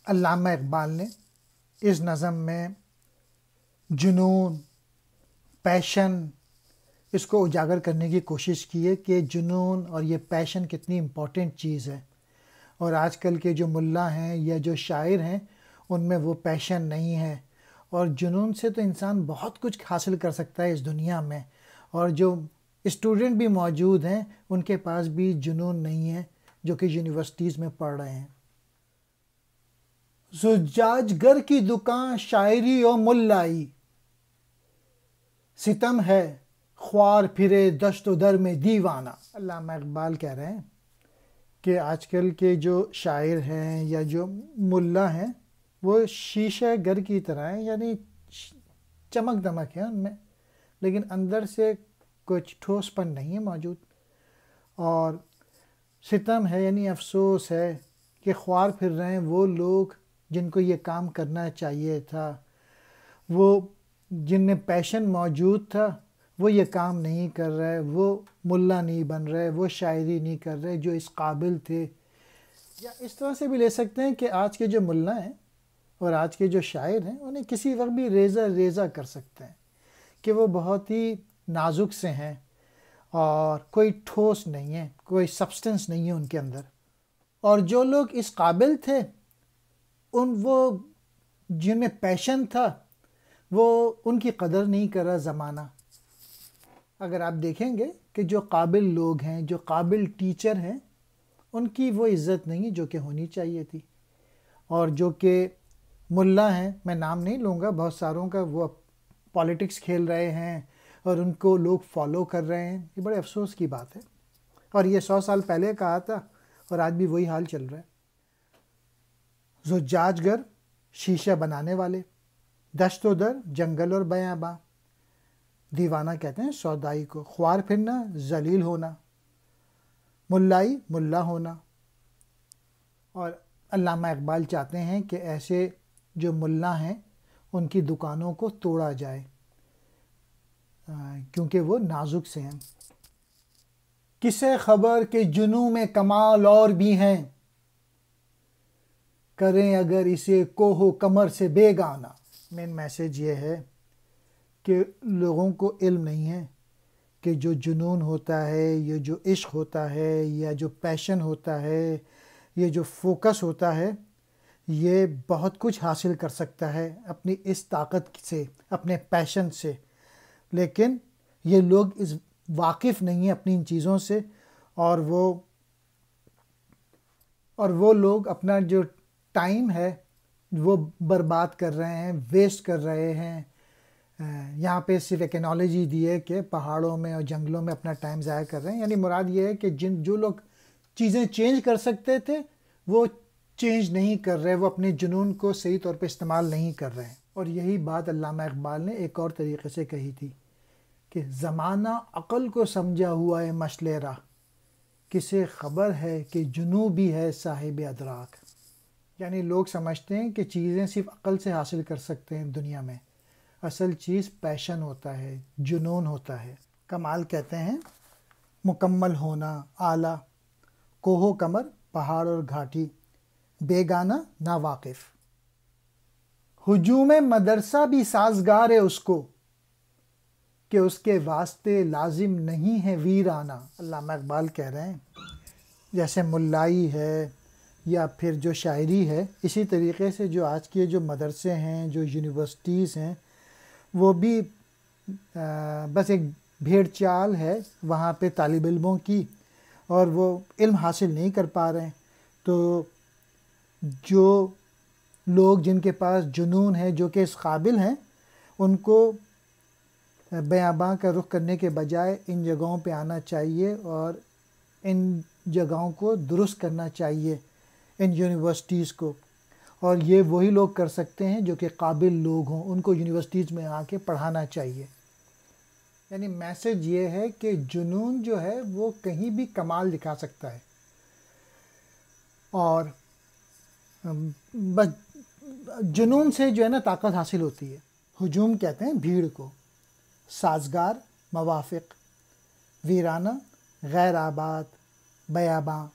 علامہ اقبال نے اس نظم میں جنون، پیشن، اس کو اجاگر کرنے کی کوشش کی ہے کہ جنون اور یہ پیشن کتنی امپورٹنٹ چیز ہے، اور آج کل کے جو ملا ہیں یا جو شاعر ہیں ان میں وہ پیشن نہیں ہے، اور جنون سے تو انسان بہت کچھ حاصل کر سکتا ہے اس دنیا میں، اور جو اسٹوڈنٹ بھی موجود ہیں ان کے پاس بھی جنون نہیں ہے جو کہ یونیورسٹیز میں پڑھ رہے ہیں۔ زجاج گر کی دکان شاعری و ملائی، ستم ہے خوار پھرے دشت و در میں دیوانہ۔ علامہ اقبال کہہ رہے ہیں کہ آج کل کے جو شاعر ہیں یا جو ملا ہیں وہ شیشہ گر کی طرح ہیں، یعنی چمک دمک ہے ان میں لیکن اندر سے کچھ ٹھوس پن نہیں ہے موجود، اور ستم ہے یعنی افسوس ہے کہ خوار پھر رہے ہیں وہ لوگ جن کو یہ کام کرنا چاہیے تھا، وہ جن میں پیشن موجود تھا وہ یہ کام نہیں کر رہے، وہ ملا نہیں بن رہے، وہ شاعری نہیں کر رہے جو اس قابل تھے۔ یا اس طرح سے بھی لے سکتے ہیں کہ آج کے جو ملا ہیں اور آج کے جو شاعر ہیں انہیں کسی وقت بھی ریزہ ریزہ کر سکتے ہیں کہ وہ بہت ہی نازک سے ہیں اور کوئی ٹھوس نہیں ہے، کوئی سبسٹنس نہیں ہے ان کے اندر، اور جو لوگ اس قابل تھے وہ جن میں پیشن تھا وہ ان کی قدر نہیں کر رہا زمانہ۔ اگر آپ دیکھیں گے کہ جو قابل لوگ ہیں، جو قابل ٹیچر ہیں، ان کی وہ عزت نہیں جو کہ ہونی چاہیے تھی، اور جو کہ ملا ہیں، میں نام نہیں لوں گا، بہت ساروں کا وہ پالیٹکس کھیل رہے ہیں اور ان کو لوگ فالو کر رہے ہیں، یہ بڑے افسوس کی بات ہے، اور یہ 100 سال پہلے کہا تھا اور آج بھی وہی حال چل رہا ہے۔ زجاج گر شیشہ بنانے والے، دشت و در جنگل اور بیاباں، دیوانہ کہتے ہیں سودائی کو، خوار پھرنا ذلیل ہونا، ملائی ملا ہونا، اور علامہ اقبال چاہتے ہیں کہ ایسے جو ملا ہیں ان کی دکانوں کو توڑا جائے کیونکہ وہ نازک سے ہیں۔ کسے خبر کہ جنوں میں کمال اور بھی ہیں، کریں اگر اسے کوہ و کمر سے بیگانہ۔ مین میسیج یہ ہے کہ لوگوں کو علم نہیں ہے کہ جو جنون ہوتا ہے، یہ جو عشق ہوتا ہے، یا جو پیشن ہوتا ہے، یہ جو فوکس ہوتا ہے، یہ بہت کچھ حاصل کر سکتا ہے اپنی اس طاقت سے، اپنے پیشن سے، لیکن یہ لوگ اس واقف نہیں ہیں اپنی ان چیزوں سے، اور وہ لوگ اپنا جو ٹائم ہے وہ برباد کر رہے ہیں، ویسٹ کر رہے ہیں۔ یہاں پہ صرف ایک انالوجی دی ہے کہ پہاڑوں میں اور جنگلوں میں اپنا ٹائم ضائع کر رہے ہیں، یعنی مراد یہ ہے کہ جو لوگ چیزیں چینج کر سکتے تھے وہ چینج نہیں کر رہے، وہ اپنے جنون کو صحیح طور پہ استعمال نہیں کر رہے ہیں۔ اور یہی بات علامہ اقبال نے ایک اور طریقے سے کہی تھی کہ زمانہ عقل کو سمجھا ہوا ہے مشل راہ، کسے خبر ہے کہ جنوں بھی ہے صاحب ادراک۔ یعنی لوگ سمجھتے ہیں کہ چیزیں صرف عقل سے حاصل کر سکتے ہیں دنیا میں، اصل چیز پیشن ہوتا ہے، جنون ہوتا ہے۔ کمال کہتے ہیں مکمل ہونا، اعلیٰ، کوہ و کمر پہاڑ اور گھاٹی، بیگانہ نا واقف۔ ہجوم مدرسہ بھی سازگار ہے اس کو کہ اس کے واسطے لازم نہیں ہے ویرانہ۔ علامہ اقبال کہہ رہے ہیں جیسے ملائی ہے یا پھر جو شاعری ہے، اسی طریقے سے جو آج کے جو مدرسے ہیں، جو یونیورسٹیز ہیں، وہ بھی بس ایک بھیڑ چال ہے وہاں پہ طالب علموں کی، اور وہ علم حاصل نہیں کر پا رہے ہیں۔ تو جو لوگ جن کے پاس جنون ہے، جو کہ اس قابل ہیں، ان کو بیاباں کا رخ کرنے کے بجائے ان جگہوں پہ آنا چاہیے اور ان جگہوں کو درست کرنا چاہیے، ان یونیورسٹیز کو، اور یہ وہی لوگ کر سکتے ہیں جو کہ قابل لوگ ہوں، ان کو یونیورسٹیز میں آ کے پڑھانا چاہیے۔ یعنی میسج یہ ہے کہ جنون جو ہے وہ کہیں بھی کمال دکھا سکتا ہے، اور بس جنون سے جو ہے نا طاقت حاصل ہوتی ہے۔ ہجوم کہتے ہیں بھیڑ کو، سازگار موافق، ویرانہ غیر آباد، بیاباں۔